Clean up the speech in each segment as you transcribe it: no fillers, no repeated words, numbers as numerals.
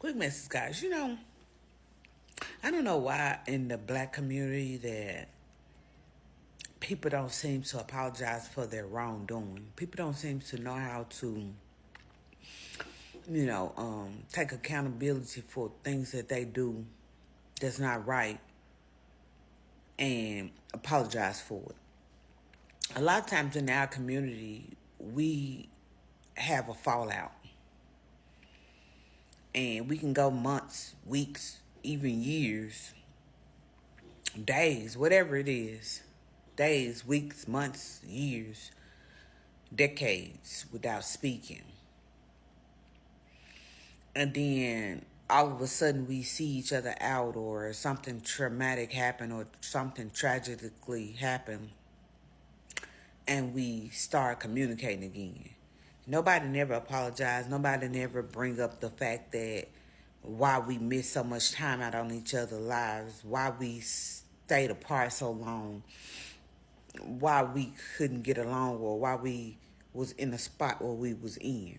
Quick message, guys. I don't know why in the black community that people don't seem to apologize for their wrongdoing. People don't seem to know how to, take accountability for things that they do that's not right and apologize for it. A lot of times in our community, we have a fallout. And we can go months, weeks, even years, days, whatever it is. Days, weeks, months, years, decades without speaking. And then all of a sudden we see each other out, or something traumatic happen, or something tragically happen, and we start communicating again. Nobody never apologized. Nobody never bring up the fact that why we missed so much time out on each other's lives, why we stayed apart so long, why we couldn't get along, or why we was in the spot where we was in.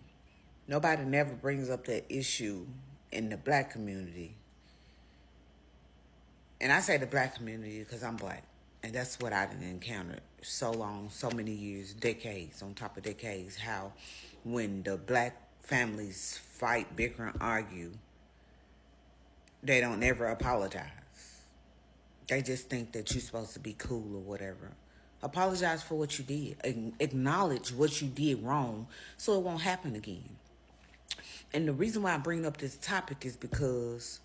Nobody never brings up that issue in the black community. And I say the black community because I'm black. And that's what I didn't encounter so long, so many years, decades on top of decades, how when the black families fight, bicker, and argue, they don't ever apologize. They just think that you're supposed to be cool or whatever. Apologize for what you did. Acknowledge what you did wrong so it won't happen again. And the reason why I bring up this topic is because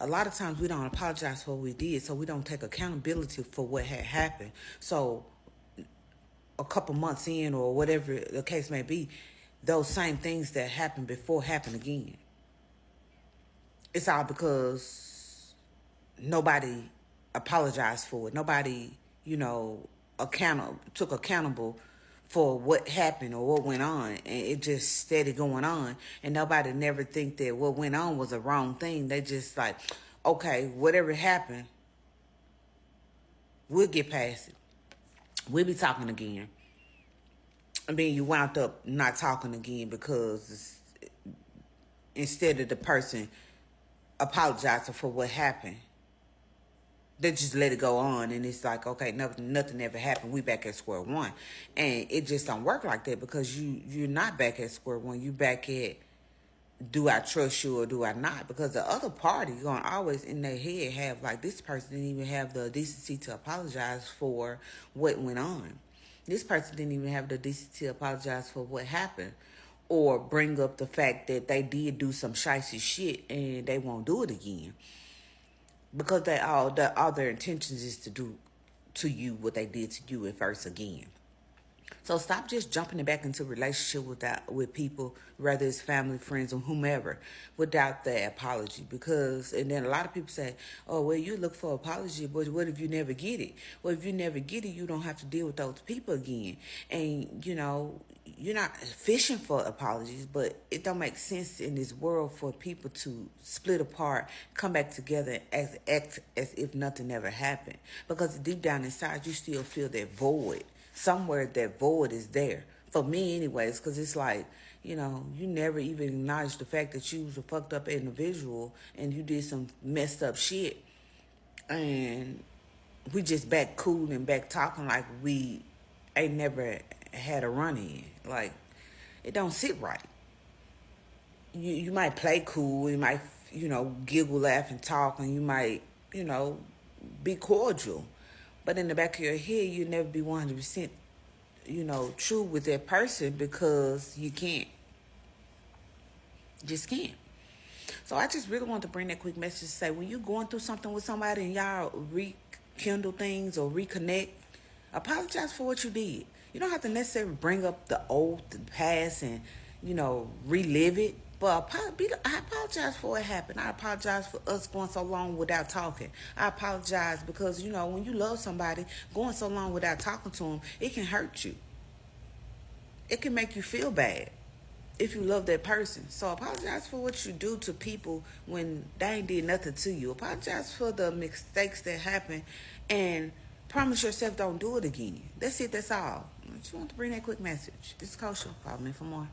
a lot of times we don't apologize for what we did, so we don't take accountability for what had happened. So a couple months in, or whatever the case may be, those same things that happened before happen again. It's all because nobody apologized for it. Nobody, took accountable for what happened or what went on, and it just steady going on, and nobody never think that what went on was a wrong thing. They just like, okay, whatever happened, we'll get past it. We'll be talking again. And then you wound up not talking again because instead of the person apologizing for what happened, they just let it go on, and it's like, okay, nothing ever happened. We back at square one. And it just don't work like that, because you're not back at square one. You back at, do I trust you or do I not? Because the other party gonna always in their head have like, this person didn't even have the decency to apologize for what went on. This person didn't even have the decency to apologize for what happened, or bring up the fact that they did do some shicey shit and they won't do it again. Because all their intentions is to do to you what they did to you at first again. So stop just jumping back into relationship with people, whether it's family, friends, or whomever, without the apology. And then a lot of people say, oh, well, you look for apology, but what if you never get it? Well, if you never get it, you don't have to deal with those people again. And, you're not fishing for apologies, but it don't make sense in this world for people to split apart, come back together, and act as if nothing ever happened. Because deep down inside, you still feel that void. Somewhere that void is there. For me anyways, because it's like, you never even acknowledged the fact that you was a fucked up individual and you did some messed up shit. And we just back cool and back talking like we ain't never had a run in. Like, it don't sit right. You might play cool, you might, giggle, laugh, and talk, and you might, be cordial. But in the back of your head, you'll never be 100%, true with that person, because you can't. Just can't. So I just really want to bring that quick message to say, when you're going through something with somebody and y'all rekindle things or reconnect, apologize for what you did. You don't have to necessarily bring up the past and, relive it. But I apologize for what happened. I apologize for us going so long without talking. I apologize because, when you love somebody, going so long without talking to them, it can hurt you. It can make you feel bad if you love that person. So apologize for what you do to people when they ain't did nothing to you. Apologize for the mistakes that happen, and promise yourself don't do it again. That's it. That's all. I just want to bring that quick message. This is Kosha. Follow me for more.